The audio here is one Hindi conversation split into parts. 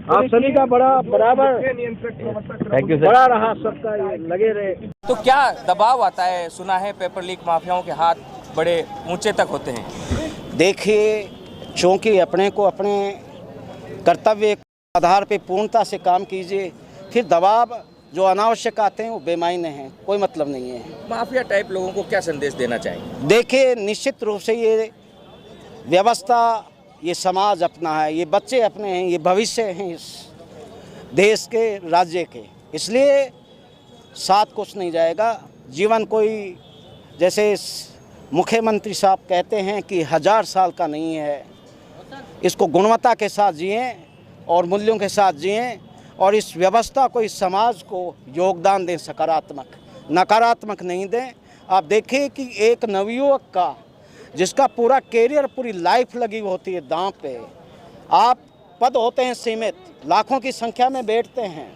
आप सभी का बराबर थैंक यू सर। बड़ा रहा, सबका ये लगे रहे। तो क्या दबाव आता है? सुना है पेपर लीक माफियाओं के हाथ बड़े ऊंचे तक होते हैं। देखिए, चूँकि अपने को अपने कर्तव्य के आधार पे पूर्णता से काम कीजिए, फिर दबाव जो अनावश्यक आते हैं वो बेमायने हैं, कोई मतलब नहीं है। माफिया टाइप लोगों को क्या संदेश देना चाहिए? देखिए, निश्चित रूप से ये व्यवस्था, ये समाज अपना है, ये बच्चे अपने हैं, ये भविष्य हैं इस देश के, राज्य के, इसलिए साथ कुछ नहीं जाएगा। जीवन कोई, जैसे मुख्यमंत्री साहब कहते हैं कि 1000 साल का नहीं है, इसको गुणवत्ता के साथ जिएं और मूल्यों के साथ जिएं और इस व्यवस्था को, इस समाज को योगदान दें सकारात्मक, नकारात्मक नहीं दें। आप देखिए कि एक नवयुवक का, जिसका पूरा कैरियर, पूरी लाइफ लगी होती है दांव पे, आप पद होते हैं सीमित, लाखों की संख्या में बैठते हैं।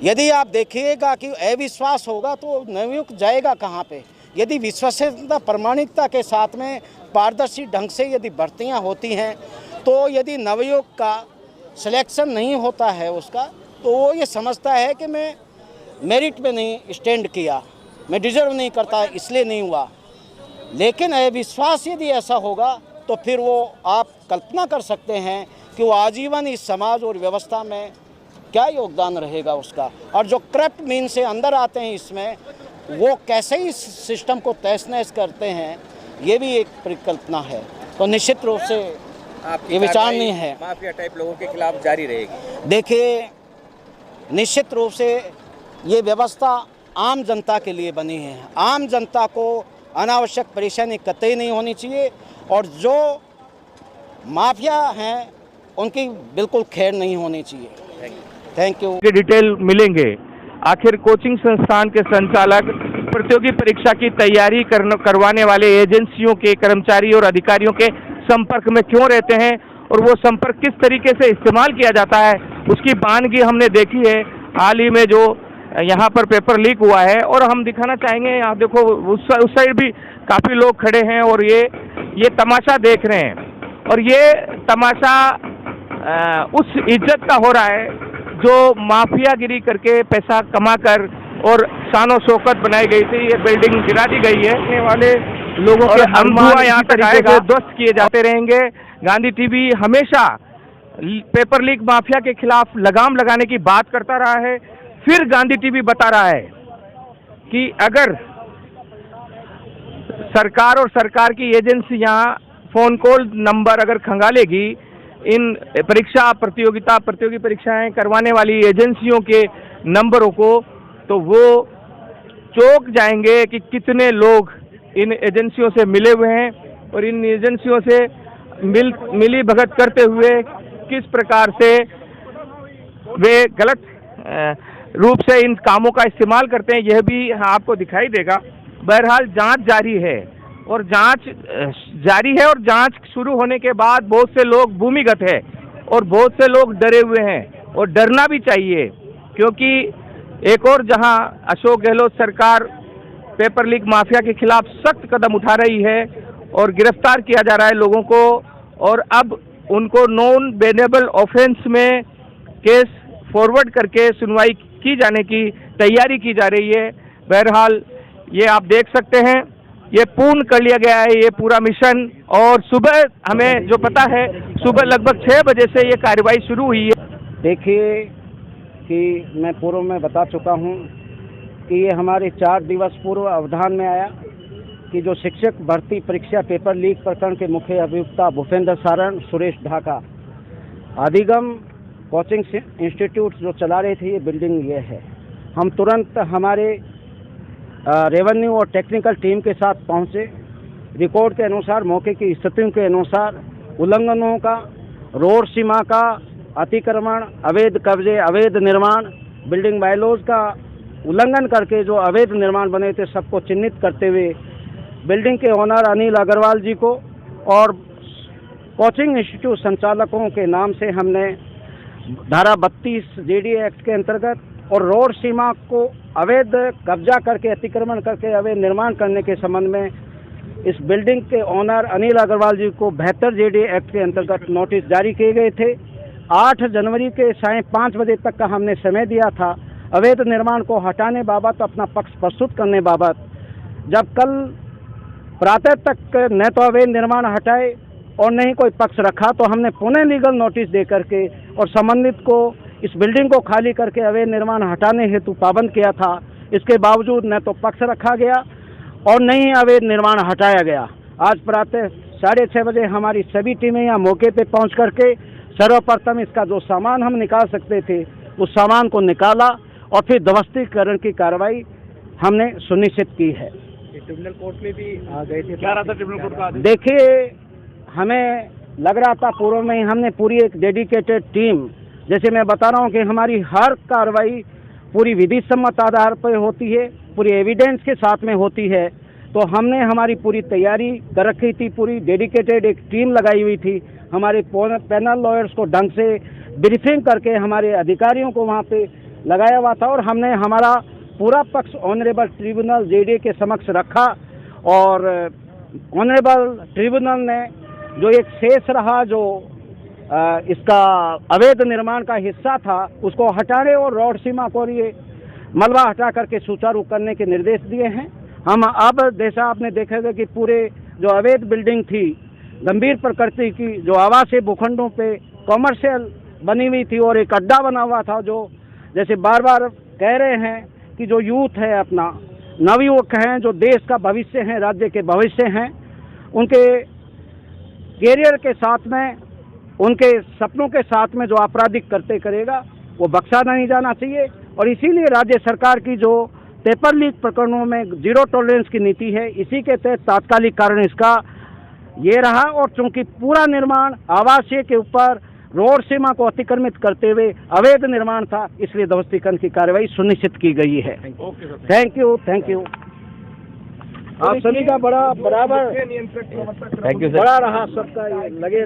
यदि आप देखिएगा कि अविश्वास होगा तो नवयुवक जाएगा कहाँ पे? यदि विश्वसनीयता, प्रामाणिकता के साथ में पारदर्शी ढंग से यदि भर्तियाँ होती हैं, तो यदि नवयुवक का सिलेक्शन नहीं होता है उसका, तो वो ये समझता है कि मैं मेरिट में नहीं स्टैंड किया, मैं डिजर्व नहीं करता, इसलिए नहीं हुआ। लेकिन अविश्वास यदि ऐसा होगा तो फिर वो, आप कल्पना कर सकते हैं कि वो आजीवन इस समाज और व्यवस्था में क्या योगदान रहेगा उसका। और जो करप्ट मीन से अंदर आते हैं इसमें, वो कैसे इस सिस्टम को तहस नहस करते हैं, ये भी एक परिकल्पना है। तो निश्चित रूप से ये विचार नहीं है, माफिया टाइप लोगों के खिलाफ जारी रहेगी। देखिए, निश्चित रूप से ये व्यवस्था आम जनता के लिए बनी है। आम जनता को अनावश्यक परेशानी कतई नहीं होनी चाहिए और जो माफिया हैं उनकी बिल्कुल खैर नहीं होनी चाहिए। Thank you. डिटेल मिलेंगे। आखिर कोचिंग संस्थान के संचालक प्रतियोगी परीक्षा की तैयारी करवाने वाले एजेंसियों के कर्मचारी और अधिकारियों के संपर्क में क्यों रहते हैं और वो संपर्क किस तरीके से इस्तेमाल किया जाता है, उसकी बानगी हमने देखी है हाल ही में जो यहाँ पर पेपर लीक हुआ है। और हम दिखाना चाहेंगे, यहाँ देखो उस साइड भी काफ़ी लोग खड़े हैं और ये तमाशा देख रहे हैं। और ये तमाशा उस इज्जत का हो रहा है जो माफियागिरी करके पैसा कमाकर और शानो शौकत बनाई गई थी। ये बिल्डिंग गिरा दी गई है, आने वाले लोगों के अनुमान यहाँ तक आएगा, ध्वस्त किए जाते रहेंगे। गांधी टीवी हमेशा पेपर लीक माफिया के खिलाफ लगाम लगाने की बात करता रहा है। फिर गांधी टीवी बता रहा है कि अगर सरकार और सरकार की एजेंसियां फोन कॉल नंबर अगर खंगालेगी इन प्रतियोगी परीक्षाएं करवाने वाली एजेंसियों के नंबरों को, तो वो चौंक जाएंगे कि कितने लोग इन एजेंसियों से मिले हुए हैं और इन एजेंसियों से मिली भगत करते हुए किस प्रकार से वे गलत रूप से इन कामों का इस्तेमाल करते हैं, यह भी आपको दिखाई देगा। बहरहाल जांच जारी है और जांच शुरू होने के बाद बहुत से लोग भूमिगत है और बहुत से लोग डरे हुए हैं और डरना भी चाहिए, क्योंकि एक और जहां अशोक गहलोत सरकार पेपर लीक माफिया के खिलाफ सख्त कदम उठा रही है और गिरफ्तार किया जा रहा है लोगों को, और अब उनको नॉन बेनेबल ऑफेंस में केस फॉरवर्ड करके सुनवाई की जाने की तैयारी की जा रही है। बहरहाल ये आप देख सकते हैं, ये पूर्ण कर लिया गया है ये पूरा मिशन। और सुबह हमें जो पता है, सुबह लगभग 6 बजे से ये कार्रवाई शुरू हुई है। देखिए कि मैं पूर्व में बता चुका हूं कि ये हमारे 4 दिवस पूर्व अवधान में आया कि जो शिक्षक भर्ती परीक्षा पेपर लीक प्रकरण के मुख्य अभियुक्ता भूपेंद्र सारण, सुरेश ढाका, अधिगम कोचिंग इंस्टीट्यूट जो चला रहे थे, ये बिल्डिंग ये है। हम तुरंत हमारे रेवेन्यू और टेक्निकल टीम के साथ पहुंचे। रिकॉर्ड के अनुसार, मौके की स्थितियों के अनुसार उल्लंघनों का, रोड सीमा का अतिक्रमण, अवैध कब्जे, अवैध निर्माण, बिल्डिंग बायलॉज का उल्लंघन करके जो अवैध निर्माण बने थे सबको चिन्हित करते हुए बिल्डिंग के ओनर अनिल अग्रवाल जी को और कोचिंग इंस्टीट्यूट संचालकों के नाम से हमने धारा 32 जेडी एक्ट के अंतर्गत और रोड सीमा को अवैध कब्जा करके, अतिक्रमण करके अवैध निर्माण करने के संबंध में इस बिल्डिंग के ओनर अनिल अग्रवाल जी को 72 जेडी एक्ट के अंतर्गत नोटिस जारी किए गए थे। 8 जनवरी के साढ़े 5 बजे तक का हमने समय दिया था अवैध निर्माण को हटाने बाबत, अपना पक्ष प्रस्तुत करने बाबत। जब कल प्रातः तक न तो अवैध निर्माण हटाए और न ही कोई पक्ष रखा, तो हमने पुनः लीगल नोटिस दे करके और संबंधित को इस बिल्डिंग को खाली करके अवैध निर्माण हटाने हेतु पाबंद किया था। इसके बावजूद न तो पक्ष रखा गया और न ही अवैध निर्माण हटाया गया। आज प्रातः 6:30 बजे हमारी सभी टीमें यहाँ मौके पे पहुँच करके सर्वप्रथम इसका जो सामान हम निकाल सकते थे उस सामान को निकाला और फिर ध्वस्तीकरण की कार्रवाई हमने सुनिश्चित की है। ट्रिब्यूनल कोर्ट में भी आ गए थे, क्या रहा था ट्रिब्यूनल कोर्ट का आदेश? देखिए, हमें लग रहा था पूर्व में ही हमने पूरी एक डेडिकेटेड टीम, जैसे मैं बता रहा हूँ कि हमारी हर कार्रवाई पूरी विधि सम्मत आधार पर होती है, पूरी एविडेंस के साथ में होती है, तो हमने हमारी पूरी तैयारी कर रखी थी। पूरी डेडिकेटेड एक टीम लगाई हुई थी, हमारे पैनल लॉयर्स को ढंग से ब्रीफिंग करके हमारे अधिकारियों को वहाँ पे लगाया हुआ था और हमने हमारा पूरा पक्ष ऑनरेबल ट्रिब्यूनल जेडीए के समक्ष रखा और ऑनरेबल ट्रिब्यूनल ने जो एक शेष रहा, जो इसका अवैध निर्माण का हिस्सा था, उसको हटाने और रोड सीमा को ये मलबा हटा करके सुचारू करने के निर्देश दिए हैं। हम अब जैसा आपने देखेगा कि पूरे जो अवैध बिल्डिंग थी, गंभीर प्रकृति की, जो आवासीय भूखंडों पे कॉमर्शियल बनी हुई थी और एक अड्डा बना हुआ था, जो जैसे बार बार कह रहे हैं कि जो यूथ है, अपना नवयुवक हैं, जो देश का भविष्य हैं, राज्य के भविष्य हैं, उनके कैरियर के साथ में, उनके सपनों के साथ में जो आपराधिक करते करेगा वो बख्शा नहीं जाना चाहिए। और इसीलिए राज्य सरकार की जो पेपर लीक प्रकरणों में जीरो टॉलरेंस की नीति है, इसी के तहत तात्कालिक कारण इसका ये रहा। और चूंकि पूरा निर्माण आवासीय के ऊपर रोड सीमा को अतिक्रमित करते हुए अवैध निर्माण था, इसलिए ध्वस्तीकरण की कार्रवाई सुनिश्चित की गई है। Thank you. आप सभी का बड़ा बराबर थैंक यू बड़ा रहा, सबका ये लगे